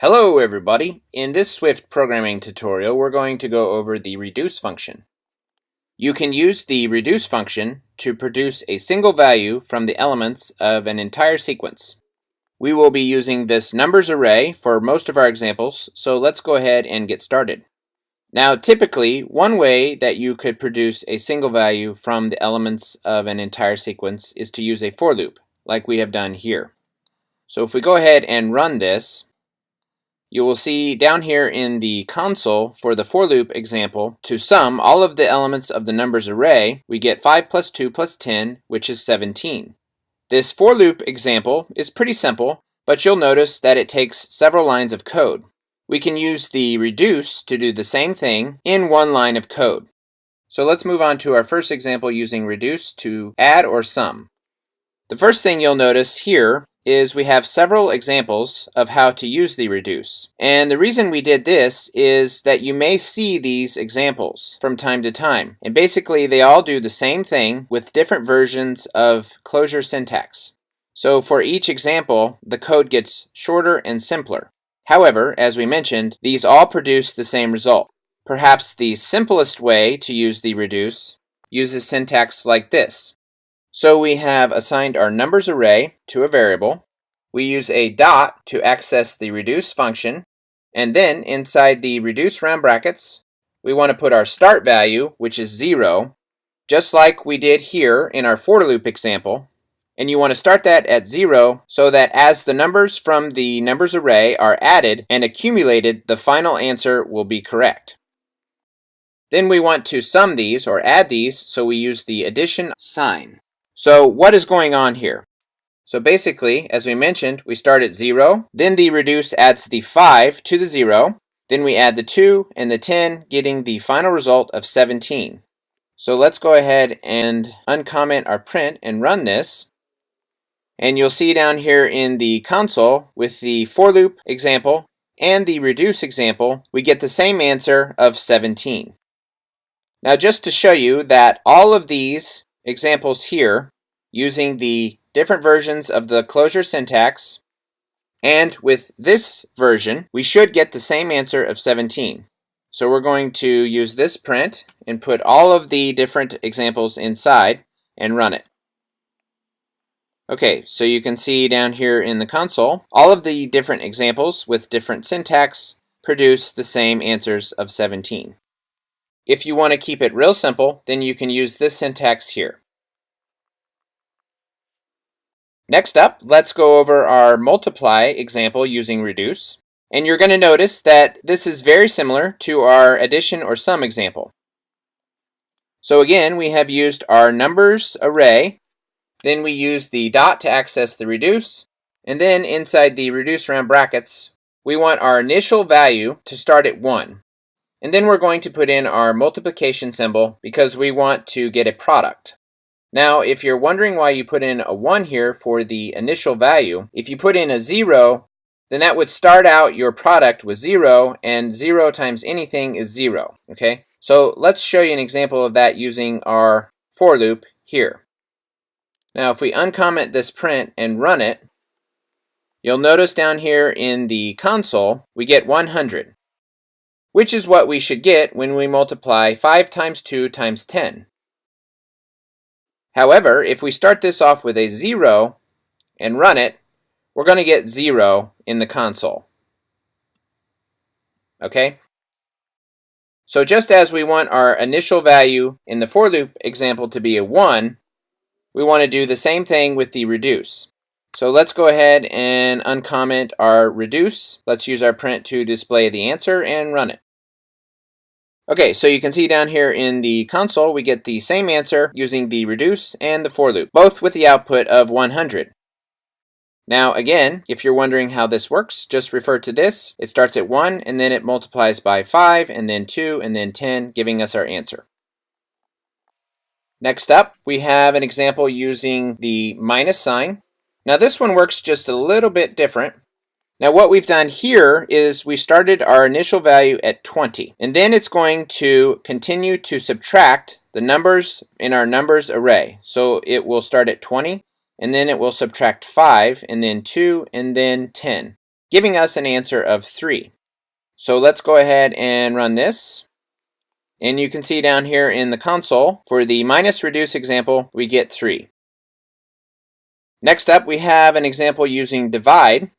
Hello everybody! In this Swift programming tutorial we're going to go over the reduce function. You can use the reduce function to produce a single value from the elements of an entire sequence. We will be using this numbers array for most of our examples, so let's go ahead and get started. Now typically, one way that you could produce a single value from the elements of an entire sequence is to use a for loop, like we have done here. So if we go ahead and run this, you will see down here in the console for the for loop example, to sum all of the elements of the numbers array, we get 5 plus 2 plus 10, which is 17. This for loop example is pretty simple, but you'll notice that it takes several lines of code. We can use the reduce to do the same thing in one line of code. So let's move on to our first example using reduce to add or sum. The first thing you'll notice here is we have several examples of how to use the reduce. And the reason we did this is that you may see these examples from time to time. And basically they all do the same thing with different versions of closure syntax. So for each example, the code gets shorter and simpler. However, as we mentioned, these all produce the same result. Perhaps the simplest way to use the reduce uses syntax like this. So we have assigned our numbers array to a variable. We use a dot to access the reduce function. And then inside the reduce round brackets, we want to put our start value, which is 0, just like we did here in our for loop example. And you want to start that at 0 so that as the numbers from the numbers array are added and accumulated, the final answer will be correct. Then we want to sum these or add these, so we use the addition sign. So what is going on here? So basically, as we mentioned, we start at 0, then the reduce adds the 5 to the 0, then we add the 2 and the 10, getting the final result of 17. So let's go ahead and uncomment our print and run this. And you'll see down here in the console with the for loop example and the reduce example, we get the same answer of 17. Now just to show you that all of these examples here using the different versions of the closure syntax, and with this version we should get the same answer of 17. So we're going to use this print and put all of the different examples inside and run it. Okay, so you can see down here in the console all of the different examples with different syntax produce the same answers of 17. If you want to keep it real simple, then you can use this syntax here. Next up, let's go over our multiply example using reduce. And you're going to notice that this is very similar to our addition or sum example. So again, we have used our numbers array, then we use the dot to access the reduce, and then inside the reduce round brackets, we want our initial value to start at 1. And then we're going to put in our multiplication symbol because we want to get a product. Now, if you're wondering why you put in a 1 here for the initial value, if you put in a 0, then that would start out your product with 0, and 0 times anything is 0. Okay? So let's show you an example of that using our for loop here. Now, if we uncomment this print and run it, you'll notice down here in the console, we get 100. Which is what we should get when we multiply 5 times 2 times 10. However, if we start this off with a 0 and run it, we're going to get 0 in the console. Okay? So just as we want our initial value in the for loop example to be a 1, we want to do the same thing with the reduce. So let's go ahead and uncomment our reduce. Let's use our print to display the answer and run it. Okay, so you can see down here in the console we get the same answer using the reduce and the for loop, both with the output of 100. Now again, if you're wondering how this works, just refer to this. It starts at 1 and then it multiplies by 5 and then 2 and then 10, giving us our answer. Next up, we have an example using the minus sign. Now this one works just a little bit different. Now what we've done here is we started our initial value at 20, and then it's going to continue to subtract the numbers in our numbers array. So it will start at 20, and then it will subtract 5, and then 2, and then 10, giving us an answer of 3. So let's go ahead and run this. And you can see down here in the console, for the minus reduce example, we get 3. Next up, we have an example using divide.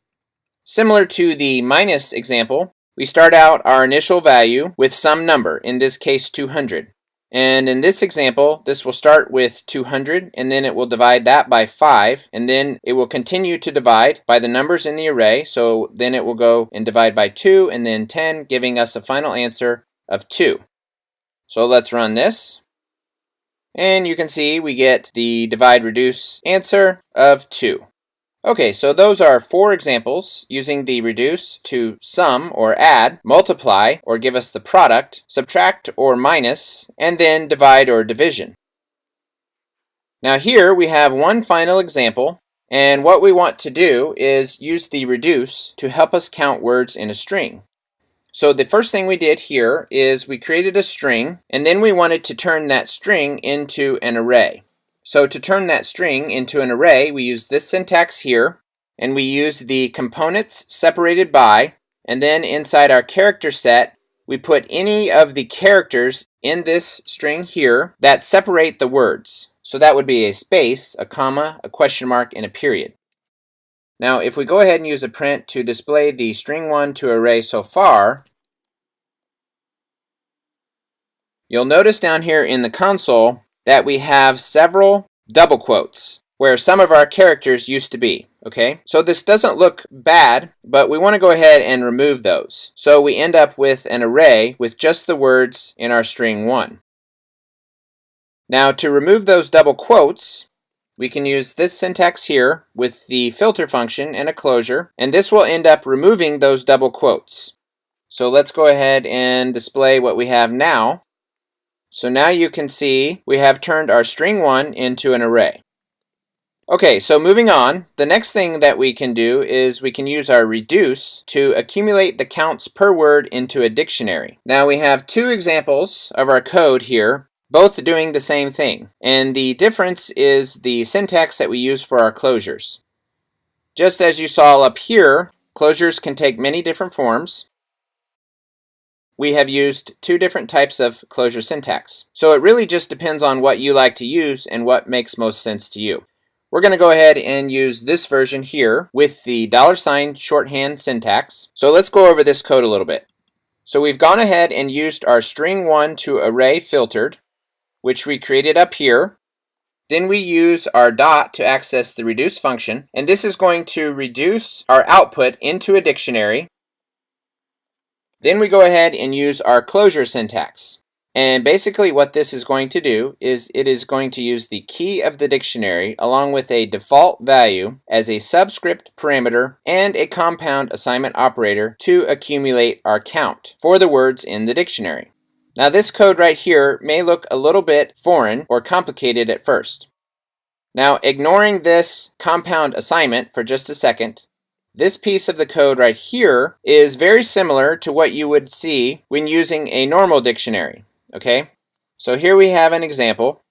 Similar to the minus example, we start out our initial value with some number, in this case 200. And in this example, this will start with 200, and then it will divide that by 5, and then it will continue to divide by the numbers in the array, so then it will go and divide by 2, and then 10, giving us a final answer of 2. So let's run this, and you can see we get the divide reduce answer of 2. Okay, so those are 4 examples using the reduce to sum or add, multiply or give us the product, subtract or minus, and then divide or division. Now here we have one final example, and what we want to do is use the reduce to help us count words in a string. So the first thing we did here is we created a string, and then we wanted to turn that string into an array. So to turn that string into an array, we use this syntax here, and we use the components separated by, and then inside our character set, we put any of the characters in this string here that separate the words. So that would be a space, a comma, a question mark, and a period. Now if we go ahead and use a print to display the string1 to array so far, you'll notice down here in the console that we have several double quotes where some of our characters used to be. Okay, so this doesn't look bad, but we want to go ahead and remove those. So we end up with an array with just the words in our string 1. Now to remove those double quotes, we can use this syntax here with the filter function and a closure, and this will end up removing those double quotes. So let's go ahead and display what we have now. So now you can see we have turned our string 1 into an array. Okay, so moving on, the next thing that we can do is we can use our reduce to accumulate the counts per word into a dictionary. Now we have 2 examples of our code here, both doing the same thing. And the difference is the syntax that we use for our closures. Just as you saw up here, closures can take many different forms. We have used 2 different types of closure syntax. So it really just depends on what you like to use and what makes most sense to you. We're going to go ahead and use this version here with the $sign shorthand syntax. So let's go over this code a little bit. So we've gone ahead and used our string1 to array filtered, which we created up here. Then we use our dot to access the reduce function, and this is going to reduce our output into a dictionary. Then we go ahead and use our closure syntax. And basically what this is going to do is it is going to use the key of the dictionary along with a default value as a subscript parameter and a compound assignment operator to accumulate our count for the words in the dictionary. Now this code right here may look a little bit foreign or complicated at first. Now ignoring this compound assignment for just a second, this piece of the code right here is very similar to what you would see when using a normal dictionary. Okay, so here we have an example.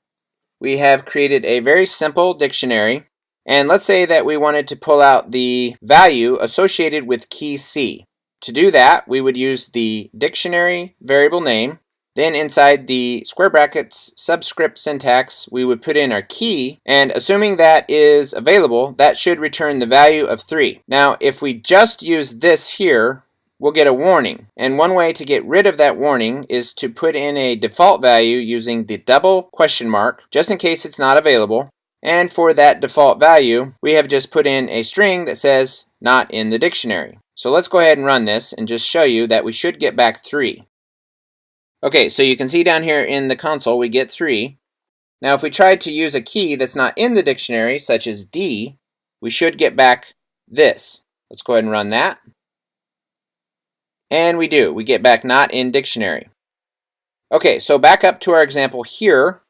We have created a very simple dictionary, and let's say that we wanted to pull out the value associated with key C. To do that, we would use the dictionary variable name. Then inside the square brackets subscript syntax, we would put in our key, and assuming that is available, that should return the value of 3. Now, if we just use this here, we'll get a warning. And one way to get rid of that warning is to put in a default value using the double question mark, just in case it's not available. And for that default value, we have just put in a string that says not in the dictionary. So let's go ahead and run this and just show you that we should get back 3. Okay, so you can see down here in the console we get 3. Now if we tried to use a key that's not in the dictionary, such as D, we should get back this. Let's go ahead and run that. And we do. We get back not in dictionary. Okay, so back up to our example here.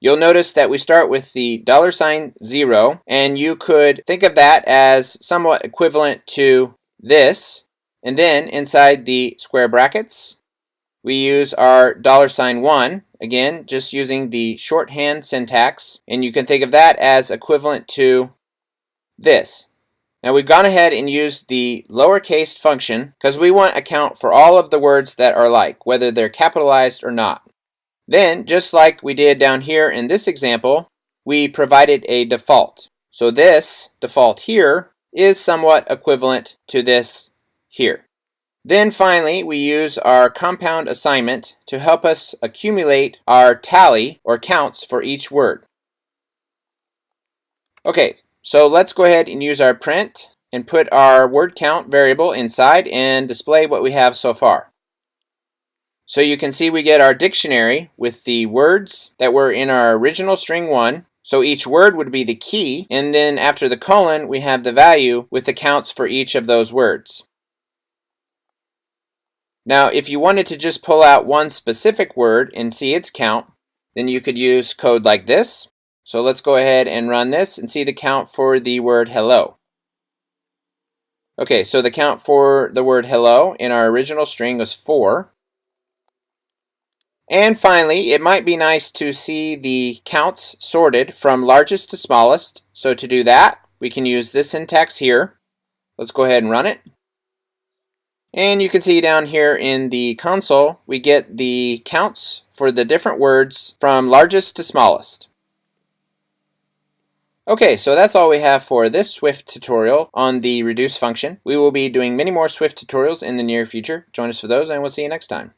You'll notice that we start with the $0, and you could think of that as somewhat equivalent to this. And then inside the square brackets, we use our $1, again, just using the shorthand syntax. And you can think of that as equivalent to this. Now we've gone ahead and used the lowercase function because we want to account for all of the words that are like, whether they're capitalized or not. Then, just like we did down here in this example, we provided a default. So this default here is somewhat equivalent to this here. Then finally, we use our compound assignment to help us accumulate our tally or counts for each word. Okay, so let's go ahead and use our print and put our word count variable inside and display what we have so far. So you can see we get our dictionary with the words that were in our original string 1. So each word would be the key, and then after the colon we have the value with the counts for each of those words. Now if you wanted to just pull out one specific word and see its count, then you could use code like this. So let's go ahead and run this and see the count for the word hello. Okay, so the count for the word hello in our original string was 4. And finally, it might be nice to see the counts sorted from largest to smallest. So to do that, we can use this syntax here. Let's go ahead and run it. And you can see down here in the console, we get the counts for the different words from largest to smallest. Okay, so that's all we have for this Swift tutorial on the reduce function. We will be doing many more Swift tutorials in the near future. Join us for those, and we'll see you next time.